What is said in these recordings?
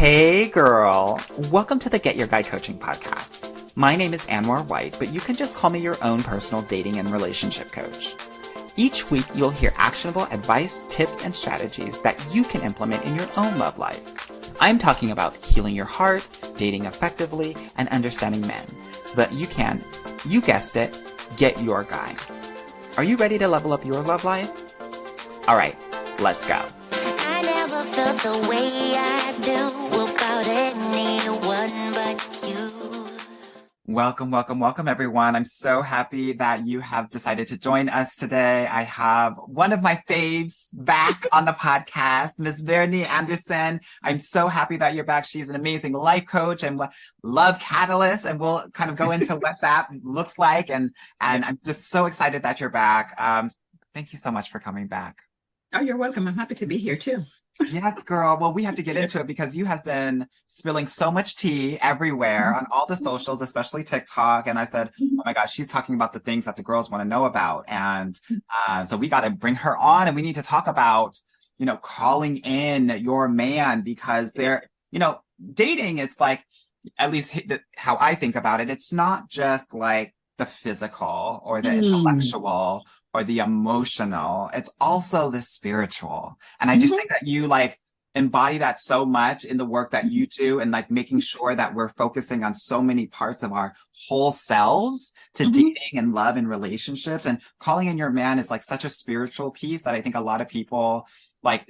Hey girl, welcome to the Get Your Guy Coaching podcast. My name is Anwar White, but you can just call me your own personal dating and relationship coach. Each week, you'll hear actionable advice, tips, and strategies that you can implement in your own love life. I'm talking about healing your heart, dating effectively, and understanding men so that you can, you guessed it, get your guy. Are you ready to level up your love life? All right, let's go. I never felt the way I do about anyone but you. Welcome, everyone. I'm so happy that you have decided to join us today. I have one of my faves back on the podcast, Miss Veronie Anderson. I'm so happy that you're back. She's an amazing life coach and love catalyst, and we'll kind of go into what that looks like. And I'm just so excited that you're back. Thank you so much for coming back. Oh, you're welcome. I'm happy to be here too. Yes, girl. Well, we have to get into it because you have been spilling so much tea everywhere on all the socials, especially TikTok. And I said, oh my gosh, she's talking about the things that the girls want to know about. And so we got to bring her on, and we need to talk about, calling in your man, because they're, dating. It's like, at least how I think about it, it's not just like the physical or the intellectual or the emotional, it's also the spiritual. And I just think that you embody that so much in the work that you do, and making sure that we're focusing on so many parts of our whole selves to dating and love and relationships. And calling in your man is such a spiritual piece that I think a lot of people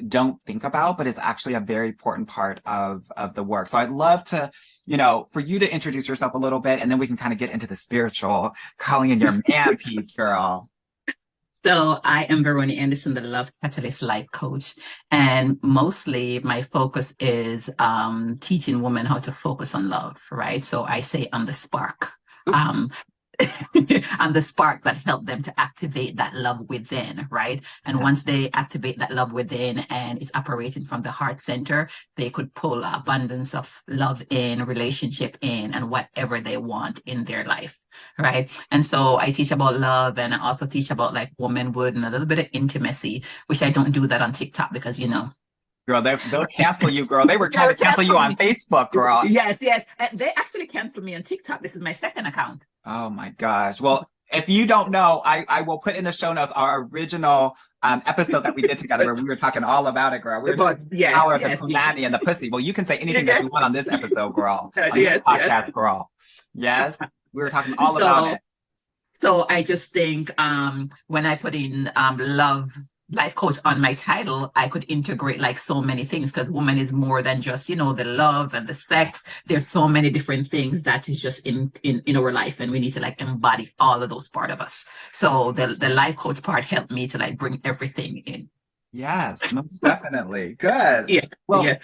don't think about, but it's actually a very important part of the work. So I'd love to, for you to introduce yourself a little bit, and then we can kind of get into the spiritual calling in your man piece, girl. So I am Veronie Anderson, the Love Catalyst Life Coach. And mostly my focus is teaching women how to focus on love, right? So I say on the spark. And the spark that helped them to activate that love within, right? And once they activate that love within and it's operating from the heart center, they could pull abundance of love in, relationship in, and whatever they want in their life, right? And so I teach about love, and I also teach about womanhood and a little bit of intimacy, which I don't do that on TikTok because, Girl, they'll cancel you, girl. They were trying to cancel you on Facebook, girl. Yes. They actually canceled me on TikTok. This is my second account. Oh my gosh. Well, if you don't know, I will put in the show notes our original episode that we did together where we were talking all about it, girl. We were talking the power of the punani and the pussy. Well, you can say anything that you want on this episode, girl. On this podcast, girl. Yes. We were talking all about it. So I just think when I put in love life coach on my title, I could integrate so many things, because woman is more than just, the love and the sex. There's so many different things that is just in our life, and we need to embody all of those part of us. So the life coach part helped me to bring everything in. Yes, most definitely. Good. Yeah. Well,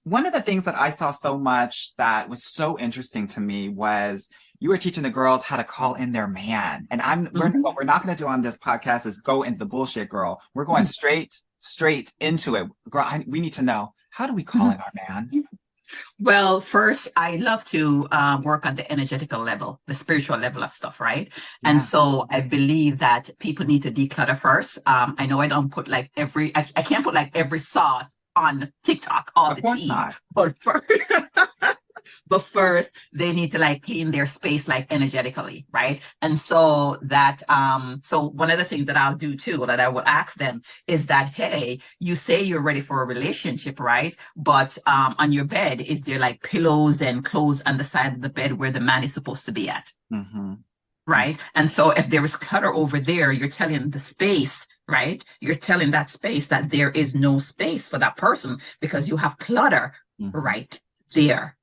one of the things that I saw so much that was so interesting to me was you were teaching the girls how to call in their man. And what we're not going to do on this podcast is go into the bullshit, girl. We're going straight into it. Girl, we need to know, how do we call in our man? Well, first, I love to work on the energetical level, the spiritual level of stuff, right? Yeah. And so I believe that people need to declutter first. I know I don't put I can't put every sauce on TikTok all the time. Of course not. But first, they need to clean their space energetically, right? And so that so one of the things that I'll do too, that I will ask them is that, hey, you say you're ready for a relationship, right? But on your bed, is there pillows and clothes on the side of the bed where the man is supposed to be at? Right? And so if there is clutter over there, you're telling the space, right? You're telling that space that there is no space for that person because you have clutter right there.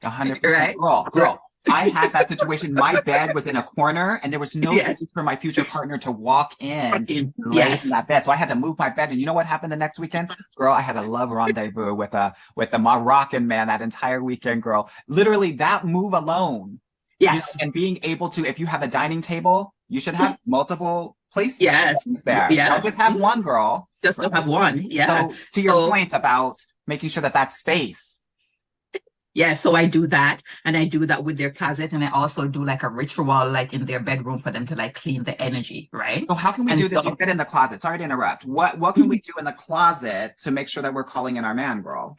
100%. Right? Girl, I had that situation. My bed was in a corner, and there was no space for my future partner to walk in and lay in that bed. So I had to move my bed. And you know what happened the next weekend? Girl, I had a love rendezvous with a Moroccan man that entire weekend, girl. Literally that move alone. Yes. And being able to, if you have a dining table, you should have multiple places there. Yeah. Don't just have one, girl. Just don't have one. Yeah. So to your point about making sure that space. Yeah, so I do that, and I do that with their closet, and I also do a ritual in their bedroom for them to clean the energy, right? So how can we do this? Let's get in the closet. Sorry to interrupt. What can we do in the closet to make sure that we're calling in our man, girl?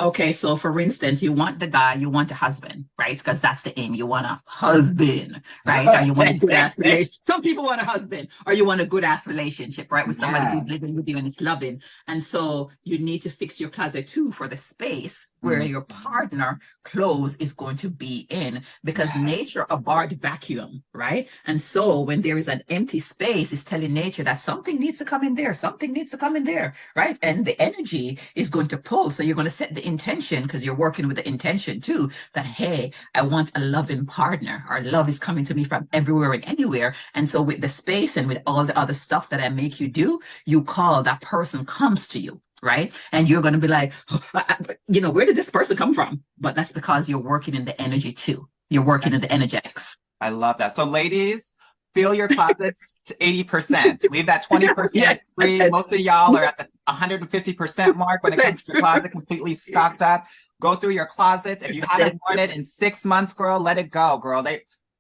Okay, so for instance, you want the guy, you want a husband, right? Because that's the aim. You want a husband, right? Or you want a good ass relationship. Some people want a husband, or you want a good ass relationship, right? With somebody who's Yes. living with you and it's loving. And so you need to fix your closet too for the space where Mhm. your partner clothes is going to be in, because Yes. nature abhors vacuum, right? And so when there is an empty space, it's telling nature that something needs to come in there, something needs to come in there, right? And the energy is going to pull. So you're going to set the intention, because you're working with the intention too, that, hey, I want a loving partner. Our love is coming to me from everywhere and anywhere. And so with the space and with all the other stuff that I make you do, you call, that person comes to you. Right. And you're going to be like, where did this person come from? But that's because you're working in the energy too. You're working in the energetics. I love that. So, ladies, fill your closets to 80%. Leave that 20% Yes. free. Most of y'all are at the 150% mark when it comes to your closet completely stocked up. Go through your closet. If you haven't worn it in 6 months, girl, let it go, girl.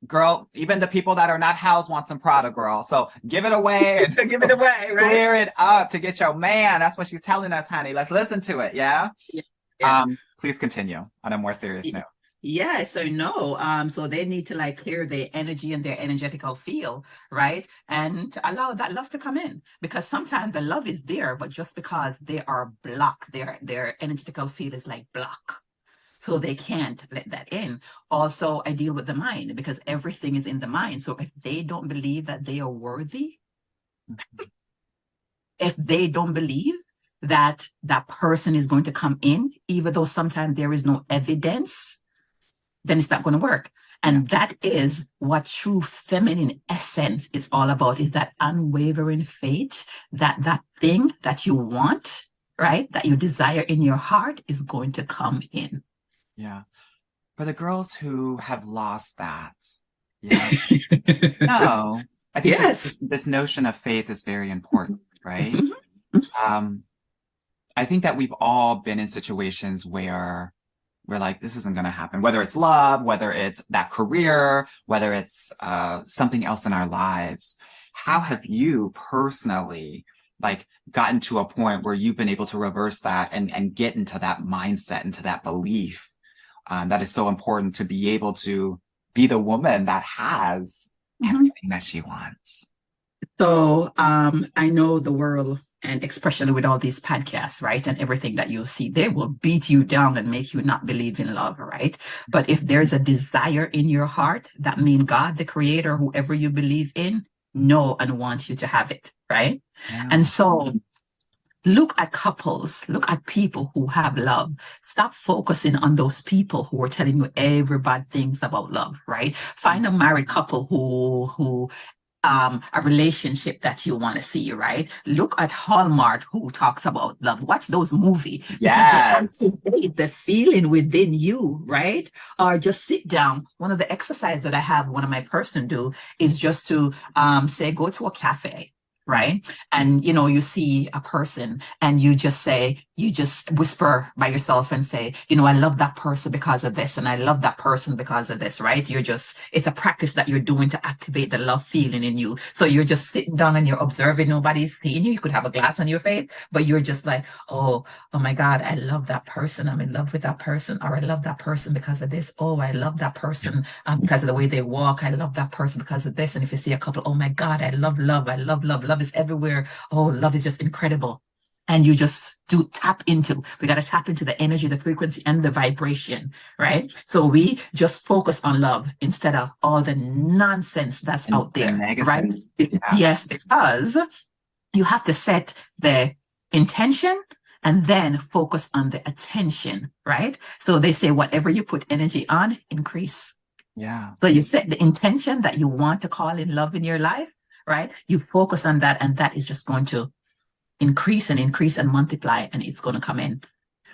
Girl, even the people that are not housed want some Prada, girl. So give it away and Give it away, right? clear it up to get your man. That's what she's telling us, honey. Let's listen to it. Yeah. Yeah. Please continue on a more serious note. Yeah, so no, so they need to like clear their energy and their energetical field, right? And allow that love to come in, because sometimes the love is there, but just because they are blocked, their energetical field is like block. So they can't let that in. Also, I deal with the mind, because everything is in the mind. So if they don't believe that they are worthy, if they don't believe that that person is going to come in, even though sometimes there is no evidence, then it's not going to work. And that is what true feminine essence is all about, is that unwavering faith that that thing that you want, right, that you desire in your heart is going to come in. Yeah. For the girls who have lost that, yeah. No, I think Yes. this notion of faith is very important, right? Mhm. I think that we've all been in situations where we're like, this isn't going to happen, whether it's love, whether it's that career, whether it's something else in our lives. How have you personally like gotten to a point where you've been able to reverse that and get into that mindset, into that belief that is so important to be able to be the woman that has everything that she wants? So I know the world, and especially with all these podcasts, right, and everything that you see, they will beat you down and make you not believe in love, right? But if there's a desire in your heart, that means God, the creator, whoever you believe in, know and want you to have it, right? Yeah. And so look at couples, look at people who have love. Stop focusing on those people who are telling you every bad things about love, right? Find a married couple who a relationship that you want to see, right? Look at Hallmark, who talks about love. Watch those movies, because they Yes. activate the feeling within you, right? Or just sit down. One of the exercises that I have one of my person do is just to say, go to a cafe. Right. And, you see a person and you just whisper by yourself and say, I love that person because of this. And I love that person because of this. Right. It's a practice that you're doing to activate the love feeling in you. So you're just sitting down and you're observing, nobody's seeing you. You could have a glass on your face, but you're just like, oh my God, I love that person. I'm in love with that person. Or I love that person because of this. Oh, I love that person because of the way they walk. I love that person because of this. And if you see a couple, oh my God, I love love. I love love. Love is everywhere. Oh, love is just incredible. And you just we got to tap into the energy, the frequency, and the vibration, right? So we just focus on love instead of all the nonsense that's out there, right? Yeah. Yes, because you have to set the intention and then focus on the attention, right? So they say whatever you put energy on, increase. Yeah. So you set the intention that you want to call in love in your life, right? You focus on that, and that is just going to increase and multiply, and it's going to come in.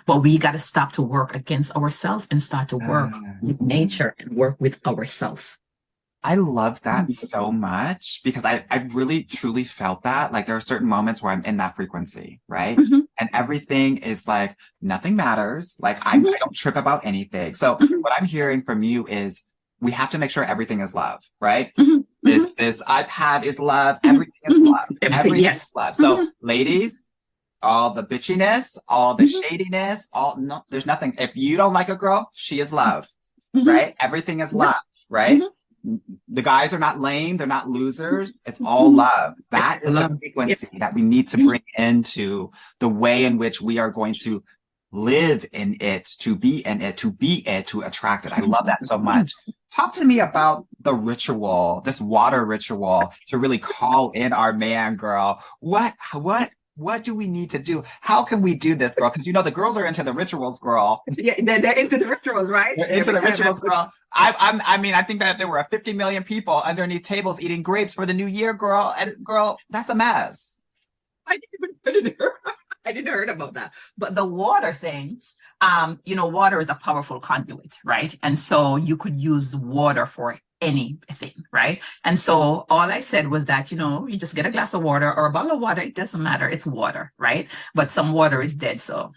But we got to stop to work against ourselves and start to work with nature and work with ourselves. I love that so much, because I've really truly felt that. Like there are certain moments where I'm in that frequency, right? And everything is like, nothing matters. Like I don't trip about anything. So what I'm hearing from you is we have to make sure everything is love, right? This iPad is love. Everything is love. Everything yes. is love. So ladies, all the bitchiness, all the shadiness, no, there's nothing. If you don't like a girl, she is loved, right? Everything is love, right? The guys are not lame, they're not losers. It's all love. That is the frequency that we need to bring into the way in which we are going to live in it, to be in it, to be it, to attract it. I love that so much. Talk to me about the ritual, this water ritual to really call in our man, girl. What do we need to do? How can we do this, girl? Because the girls are into the rituals, girl. Yeah, they're into the rituals, right? They're into the rituals, girl. I think that there were 50 million people underneath tables eating grapes for the new year, girl. And girl, that's a mess. I didn't heard about that. But the water thing, water is a powerful conduit, right? And so you could use water for anything, right? And so all I said was that, you just get a glass of water or a bottle of water. It doesn't matter. It's water, right? But some water is dead. So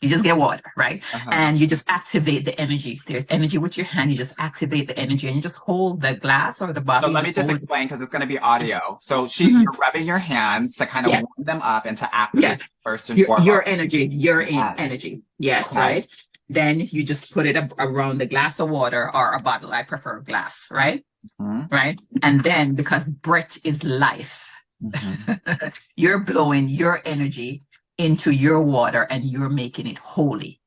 you just get water, right? And you just activate the energy. If there's energy with your hand, you just activate the energy and you just hold the glass or the bottle. So let me just explain because it's going to be audio. So you're rubbing your hands to kind of warm them up and to activate first and foremost. Your energy, energy. Yes, okay. Right? Then you just put it around the glass of water or a bottle. I prefer glass, right? Right? And then because breath is life, you're blowing your energy into your water and you're making it holy.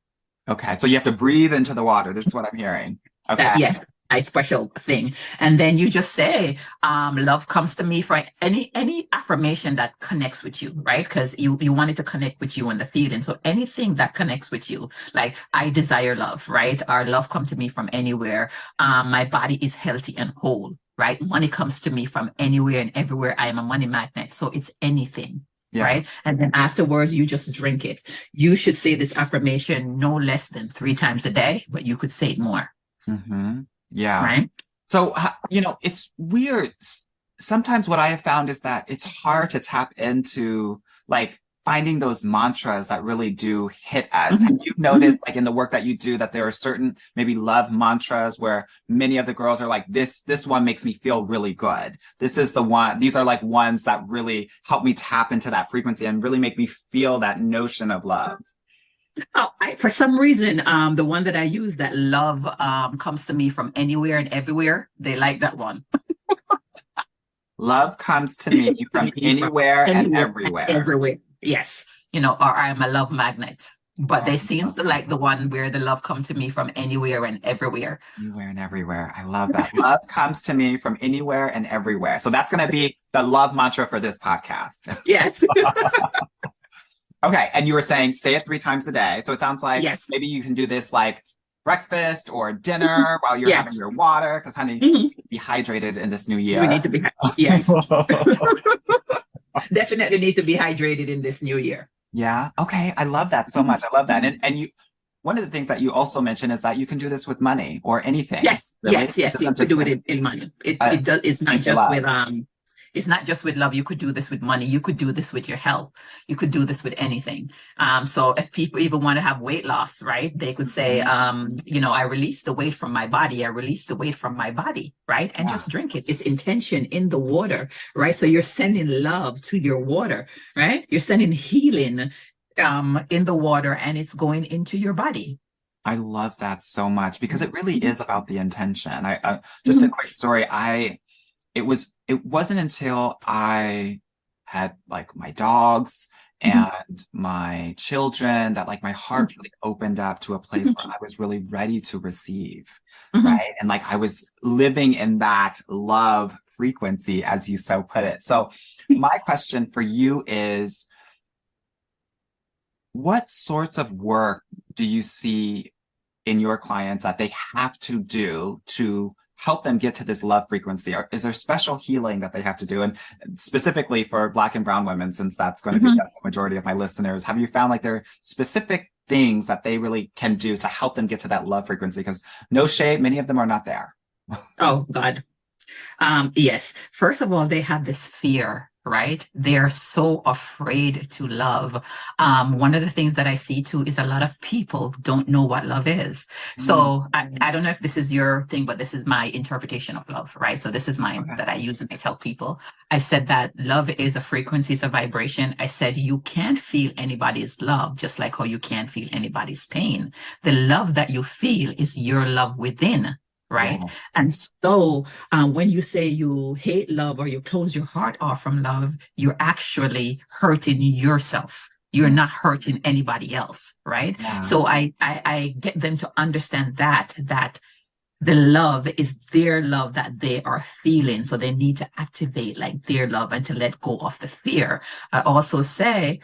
Okay. So you have to breathe into the water. This is what I'm hearing. Okay. Yes. A special thing. And then you just say, love comes to me for any affirmation that connects with you, right? Because you want it to connect with you in the feeling. So anything that connects with you, like I desire love, right? Or love come to me from anywhere. My body is healthy and whole, right? Money comes to me from anywhere and everywhere. I am a money magnet. So it's anything. Yes. Right. And then afterwards, you just drink it. You should say this affirmation no less than 3 times a day, but you could say it more. Yeah. Right. So, it's weird. Sometimes what I have found is that it's hard to tap into like finding those mantras that really do hit us. Have you noticed like in the work that you do that there are certain maybe love mantras where many of the girls are like, this one makes me feel really good. This is the one, these are like ones that really help me tap into that frequency and really make me feel that notion of love. Oh, for some reason, the one that I use, that love comes to me from anywhere and everywhere. They like that one. Love comes to me from anywhere and everywhere. Everywhere. Yes. Or I'm a love magnet. But they seem to like the one where the love comes to me from anywhere and everywhere. Anywhere and everywhere. I love that. Love comes to me from anywhere and everywhere. So that's going to be the love mantra for this podcast. Yes. Okay. And you were saying, say it 3 times a day. So it sounds like maybe you can do this like breakfast or dinner while you're having your water. Because, honey, you need to be hydrated in this new year. We need to be, yes. Definitely need to be hydrated in this new year. Yeah. Okay. I love that so much. I love that. And you, one of the things that you also mentioned is that you can do this with money or anything. Yes. Really. Yes. You can do it in money. It does. It's not just with it's not just with love. You could do this with money. You could do this with your health. You could do this with anything. So if people even want to have weight loss, right, they could say, I release the weight from my body. I release the weight from my body, right? And just drink it. It's intention in the water, right? So you're sending love to your water, right? You're sending healing in the water and it's going into your body. I love that so much because it really is about the intention. I just a quick story. It wasn't until I had like my dogs and my children that like my heart really opened up to a place where I was really ready to receive, right? And like I was living in that love frequency, as you so put it. So my question for you is, what sorts of work do you see in your clients that they have to do to help them get to this love frequency? Or is there special healing that they have to do? And specifically for Black and brown women, since that's going to be the majority of my listeners, have you found like there are specific things that they really can do to help them get to that love frequency? Because no shade, many of them are not there. Oh, God. Yes. First of all, they have this fear, right? They're so afraid to love. One of the things that I see too is a lot of people don't know what love is. So I don't know if this is your thing, but this is my interpretation of love, right? So this is mine Okay. that I use and I tell people. I said that love is a frequency, it's a vibration. I said you can't feel anybody's love, just like how you can't feel anybody's pain. The love that you feel is your love within. Right. Yes. And so when you say you hate love or you close your heart off from love, you're actually hurting yourself. You're not hurting anybody else. Right. Yeah. So I get them to understand that the love is their love that they are feeling. So they need to activate like their love and to let go of the fear. I also say,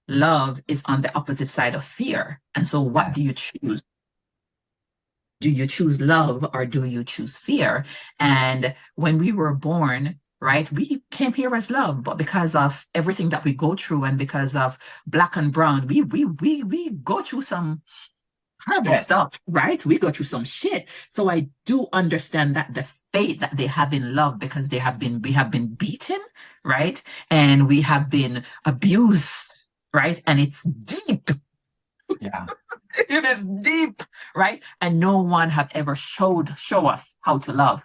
love is on the opposite side of fear. And so what do you choose? Do you choose love or do you choose fear? And when we were born, right, we came here as love, but because of everything that we go through and because of black and brown, we go through some horrible stuff, right? We go through some shit. So I do understand that the fate that they have in love because we have been beaten, right? And we have been abused, right? And it's deep. Yeah. It is deep, right? And no one have ever show us how to love.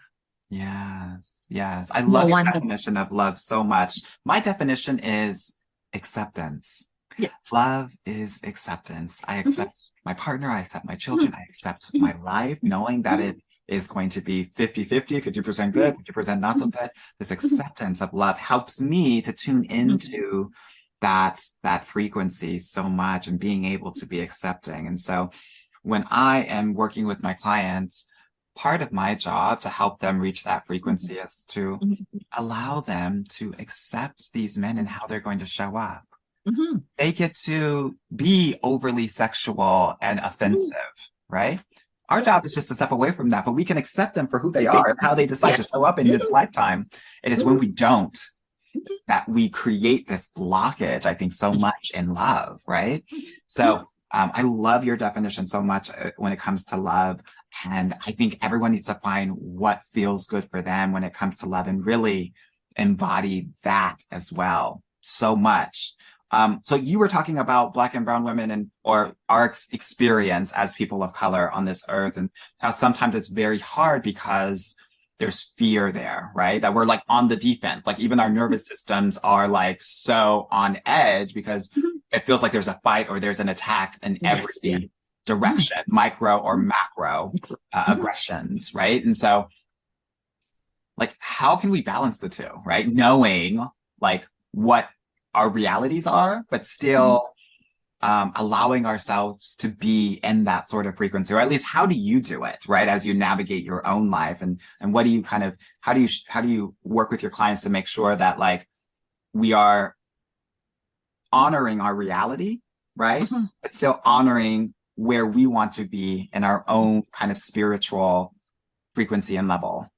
Yes. Yes. I love your definition of love so much. My definition is acceptance. Yeah. Love is acceptance. I accept my partner. I accept my children. I accept my life, knowing that it is going to be 50-50, 50% good, 50% not so good. This acceptance of love helps me to tune into that frequency so much and being able to be accepting. And so when I am working with my clients, part of my job to help them reach that frequency is to allow them to accept these men and how they're going to show up. They get to be overly sexual and offensive, right? Our job is just to step away from that, but we can accept them for who they are and how they decide to show up in this lifetime. It is when we don't that we create this blockage, I think, so much in love, right? So I love your definition so much when it comes to love. And I think everyone needs to find what feels good for them when it comes to love and really embody that as well so much. So you were talking about Black and brown women and or our experience as people of color on this earth and how sometimes it's very hard because there's fear there, right? That we're like on the defense. Like even our nervous systems are like so on edge because it feels like there's a fight or there's an attack in every direction, micro or macro aggressions, right? And so like, how can we balance the two, right? Knowing like what our realities are, but still allowing ourselves to be in that sort of frequency, or at least how do you do it, right? As you navigate your own life and what do you kind of, how do you work with your clients to make sure that like we are honoring our reality, right? But still honoring where we want to be in our own kind of spiritual frequency and level.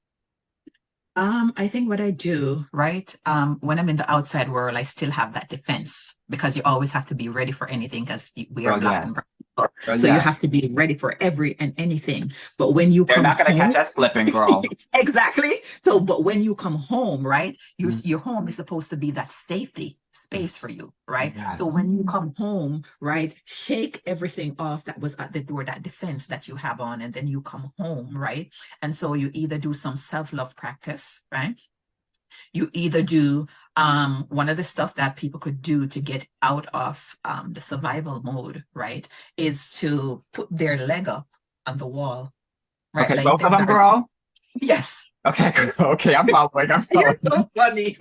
I think what I do, right, when I'm in the outside world, I still have that defense because you always have to be ready for anything because we are black and brown. So you have to be ready for every and anything. But when you They're not going to catch us slipping, girl. Exactly. So, but when you come home, right, your home is supposed to be that safety space for you, right? Yes. So when you come home, right, shake everything off that was at the door, that defense that you have on, and then you come home, right? And so you either do some self-love practice, right? You either do one of the stuff that people could do to get out of the survival mode, right, is to put their leg up on the wall. Right? Okay, like both of them, girl? Yes. Okay, okay, I'm following. You're so funny.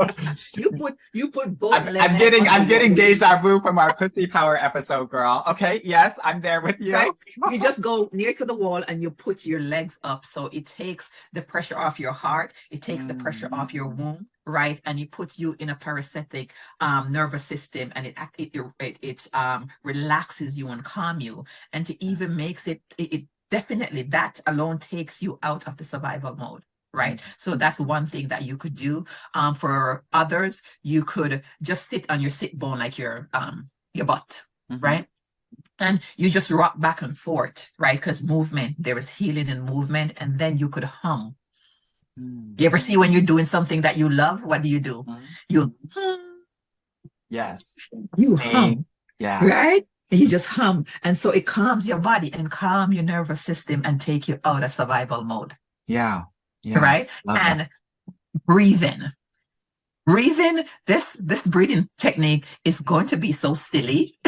You put both. I'm getting deja vu from our pussy power episode, girl. Okay, yes, I'm there with you. Right? You just go near to the wall and you put your legs up, so it takes the pressure off your heart. It takes the pressure off your womb, right? And it puts you in a parasympathetic nervous system, and it relaxes you and calm you, and to even makes it definitely that alone takes you out of the survival mode. Right. So that's one thing that you could do. For others, you could just sit on your sit bone like your butt, right? And you just rock back and forth, right? Because movement, there is healing in movement, and then you could hum. You ever see when you're doing something that you love, what do? You Yes. you Same. hum, Yeah. right? And you just hum. And so it calms your body and calm your nervous system and take you out of survival mode, Yeah. Yeah. right? Love that. And breathing. Breathing, this breathing technique is going to be so silly.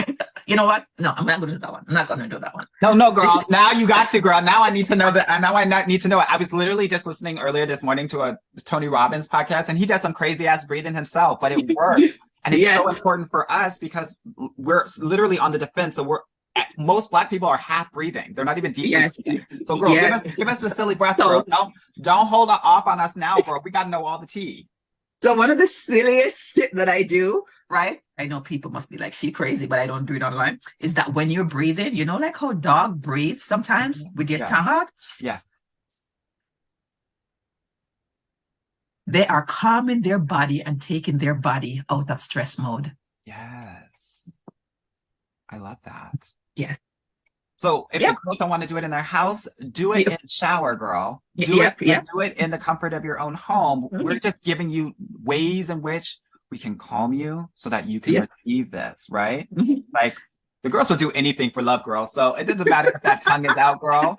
You know what? No, I'm not going to do that one. I'm not going to do that one. No, girl. Now you got to, girl. Now I need to know that. Now I need to know it. I was literally just listening earlier this morning to a Tony Robbins podcast, and he does some crazy ass breathing himself, but it works. And it's so important for us because we're literally on the defense. So most Black people are half breathing. They're not even deep breathing. So, girl, give us the silly breath, girl. Don't hold off on us now, girl. We got to know all the tea. So one of the silliest shit that I do, right? I know people must be like, she crazy, but I don't do it online. Is that when you're breathing, you know, like how dog breathe sometimes with your tongue out? Yeah. They are calming their body and taking their body out of stress mode. Yes. I love that. Yeah. So if the girls don't want to do it in their house, do it in the shower, girl. Do it in the comfort of your own home. Okay. We're just giving you ways in which we can calm you so that you can receive this, right? Mm-hmm. Like the girls will do anything for love, girl. So it doesn't matter if that tongue is out, girl.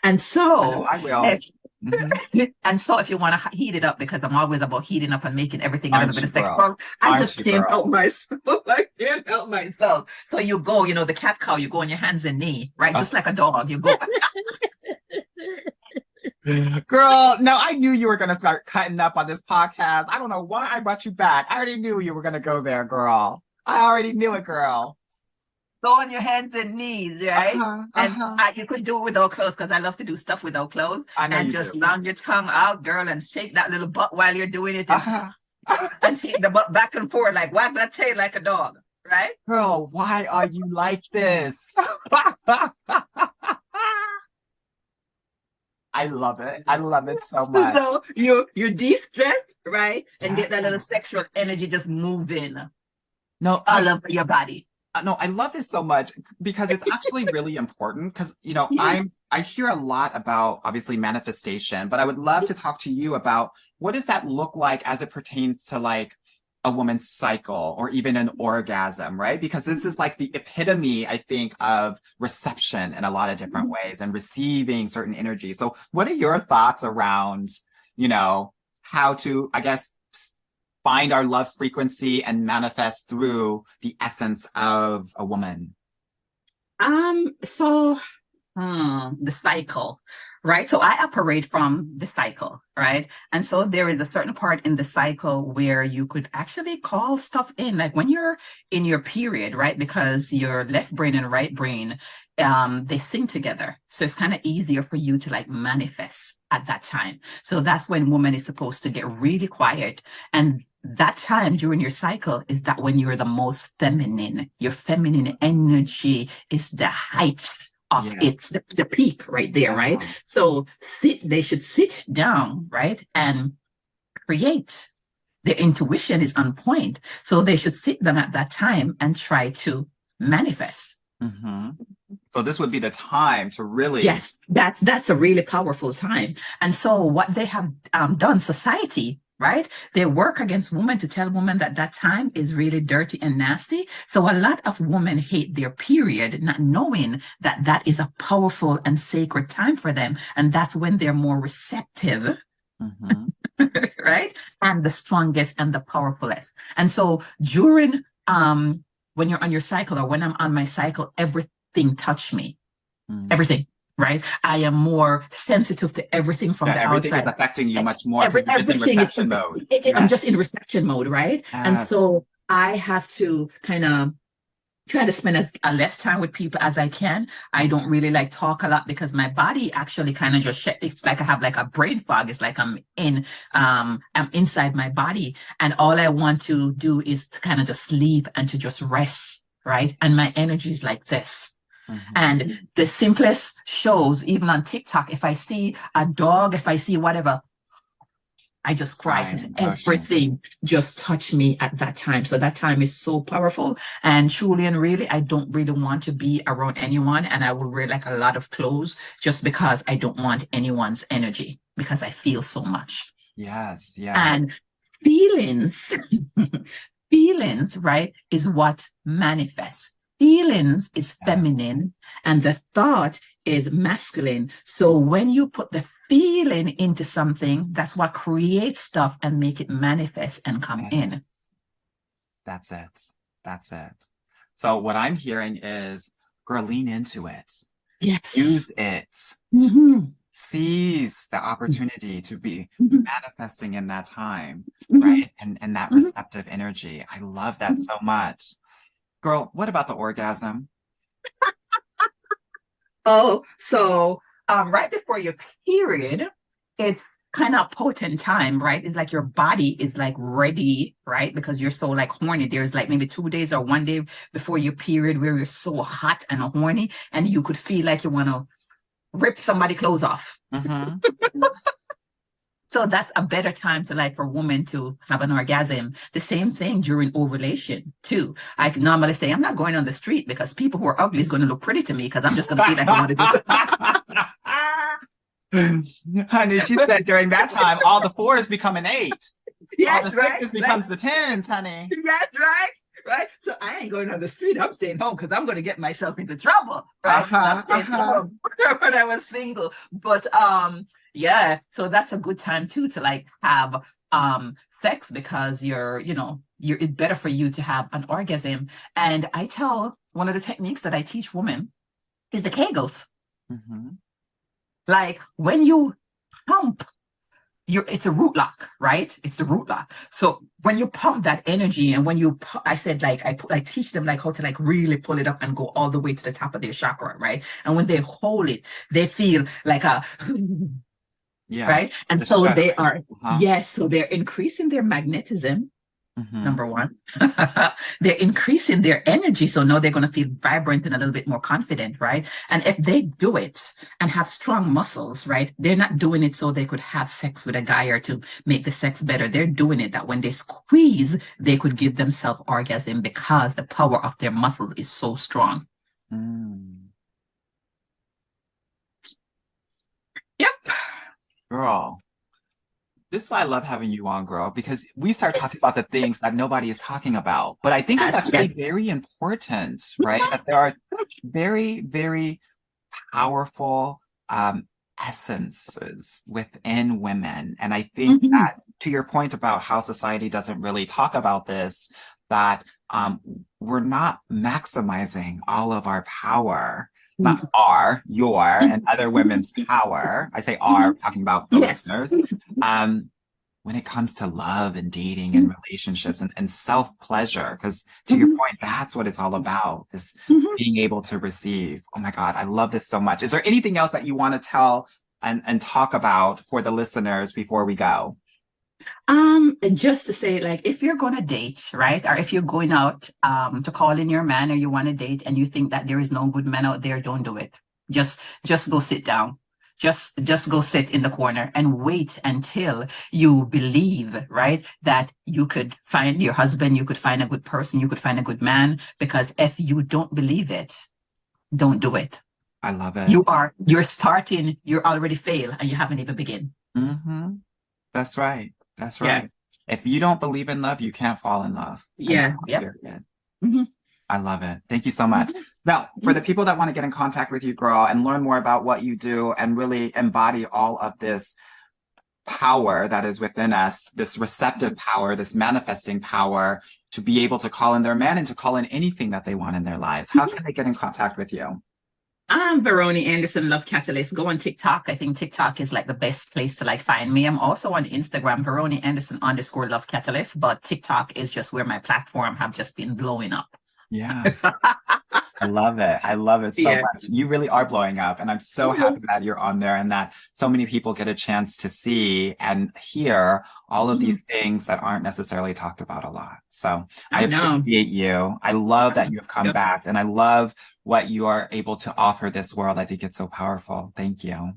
And so I will. And so if you want to heat it up, because I'm always about heating up and making everything a little bit of sexual, I just can't help myself. I can't help myself. So you go, the cat cow, you go on your hands and knee, right? Just like a dog, you go. Girl, no, I knew you were going to start cutting up on this podcast. I don't know why I brought you back. I already knew you were going to go there, girl. I already knew it, girl. Go on your hands and knees, right? And you could do it without clothes because I love to do stuff without clothes. And just long your tongue out, girl, and shake that little butt while you're doing it. And shake the butt back and forth, like wag that tail like a dog, right? Girl, why are you like this? I love it. I love it so much. So you de-stress, right? And get that little sexual energy just moving all over your body. No, I love this so much because it's actually really important because, I hear a lot about obviously manifestation, but I would love to talk to you about what does that look like as it pertains to like a woman's cycle or even an orgasm, right? Because this is like the epitome, I think, of reception in a lot of different ways and receiving certain energy. So what are your thoughts around, how to, I guess, find our love frequency and manifest through the essence of a woman? The cycle, right? So I operate from the cycle, right? And so there is a certain part in the cycle where you could actually call stuff in, like when you're in your period, right? Because your left brain and right brain, they sync together. So it's kind of easier for you to like manifest at that time. So that's when woman is supposed to get really quiet. And that time during your cycle is that when you're the most feminine. Your feminine energy is the height of it's the peak right there, right? So they should sit down, right, and create. Their intuition is on point. So they should sit down at that time and try to manifest. Mm-hmm. So this would be the time to really... Yes, that's a really powerful time. And so what they have done, society, right? They work against women to tell women that time is really dirty and nasty. So a lot of women hate their period, not knowing that is a powerful and sacred time for them. And that's when they're more receptive, right? And the strongest and the powerfulest. And so during, when you're on your cycle or when I'm on my cycle, everything touch me, everything. Right, I am more sensitive to everything from the everything outside. Is affecting you much more. You're just in reception mode. I'm just in reception mode, right? Yes. And so I have to kind of try to spend as less time with people as I can. I don't really like talk a lot because my body actually kind of just it's like I have like a brain fog. It's like I'm inside my body, and all I want to do is to kind of just sleep and to just rest, right? And my energy is like this. And the simplest shows, even on TikTok, if I see a dog, if I see whatever, I just cry because Crying, emotional. everything just touched me at that time. So that time is so powerful. And truly and really, I don't really want to be around anyone. And I will wear like a lot of clothes just because I don't want anyone's energy because I feel so much. Yes, yes. And feelings, feelings, right, is what manifests. Feelings is Yeah. feminine and the thought is masculine. So when you put the feeling into something, that's what creates stuff and make it manifest and come in. Yes. That's it. That's it. So what I'm hearing is, girl, lean into it. Yes. Use it. Mhm. Seize the opportunity to be Mhm. manifesting in that time, Mhm. right? And that Mhm. receptive energy. I love that so much. Girl, what about the orgasm? Oh, so right before your period, it's kind of potent time, right? It's like your body is like ready, right? Because you're so like horny. There's like maybe 2 days or one day before your period where you're so hot and horny, and you could feel like you want to rip somebody clothes off. Mm-hmm. So that's a better time to like for women to have an orgasm. The same thing during ovulation too. I can normally say I'm not going on the street because people who are ugly is going to look pretty to me because I'm just going to feel like I want to do something. Honey, she said during that time, all the fours become an eight. All Yes, the right. sixes becomes the tens, honey. Yes, right. Right. So I ain't going on the street. I'm staying home because I'm going to get myself into trouble. Right. I'm staying home when I was single. But yeah. So that's a good time too to like have sex because it's better for you to have an orgasm. And I tell one of the techniques that I teach women is the Kegels. Mm-hmm. Like when you pump it's a root lock, right? It's the root lock. So when you pump that energy and when I said like I teach them like how to like really pull it up and go all the way to the top of their chakra, right? And when they hold it, they feel like a Yes. right. And The so shuddering. they are Uh-huh. yes, so they're increasing their magnetism. Mm-hmm. Number one, they're increasing their energy. So now they're going to feel vibrant and a little bit more confident, right? And if they do it and have strong muscles, right, they're not doing it so they could have sex with a guy or to make the sex better. They're doing it that when they squeeze, they could give themselves orgasm because the power of their muscle is so strong. Mm. Yep. Girl, this is why I love having you on, girl, because we start talking about the things that nobody is talking about. But I think it's Yes, actually yes. very important, right? That there are very, very powerful essences within women. And I think Mhm. that to your point about how society doesn't really talk about this, that we're not maximizing all of our power, not our, your, and other women's power. I say our, Mhm. talking about the Yes. listeners. Um, when it comes to love and dating and relationships and self-pleasure, because to your Mhm. point, that's what it's all about, this Mhm. being able to receive. Oh my God, I love this so much. Is there anything else that you want to tell and talk about for the listeners before we go? Just to say, like, if you're gonna date, right, or if you're going out to call in your man or you want to date and you think that there is no good man out there, don't do it. Just go sit down. Just go sit in the corner and wait until you believe, right, that you could find your husband, you could find a good person, you could find a good man. Because if you don't believe it, don't do it. I love it. You're already failed and you haven't even begun. Mm-hmm. That's right. That's Yeah. right. If you don't believe in love, you can't fall in love. And Yeah. that's the Yep. period. Mm-hmm. I love it. Thank you so much. Mm-hmm. Now, for the people that want to get in contact with you, girl, and learn more about what you do and really embody all of this power that is within us, this receptive power, this manifesting power to be able to call in their man and to call in anything that they want in their lives, how can they get in contact with you? I'm Veronie Anderson, Love Catalyst. Go on TikTok. I think TikTok is like the best place to like find me. I'm also on Instagram, Veronie Anderson _ Love Catalyst, but TikTok is just where my platform have just been blowing up. Yeah. I love it. I love it so Yeah. much. You really are blowing up. And I'm so happy that you're on there and that so many people get a chance to see and hear all of these things that aren't necessarily talked about a lot. So I know. appreciate you. I love that you have come back and I love what you are able to offer this world. I think it's so powerful. Thank you.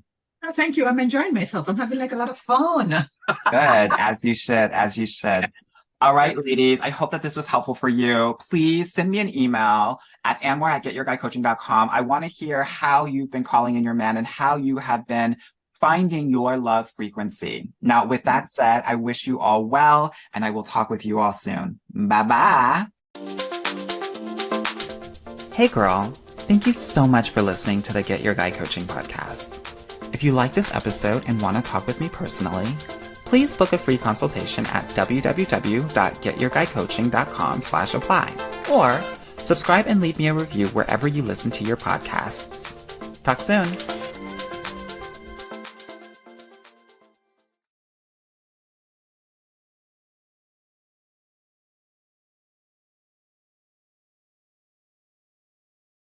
Oh, thank you. I'm enjoying myself. I'm having like a lot of fun. Good, as you should, as you should. All right, ladies, I hope that this was helpful for you. Please send me an email at anwar@getyourguycoaching.com. I want to hear how you've been calling in your man and how you have been finding your love frequency. Now, with that said, I wish you all well, and I will talk with you all soon. Bye-bye. Hey, girl. Thank you so much for listening to the Get Your Guy Coaching podcast. If you like this episode and want to talk with me personally, please book a free consultation at www.getyourguycoaching.com/apply or subscribe and leave me a review wherever you listen to your podcasts. Talk soon.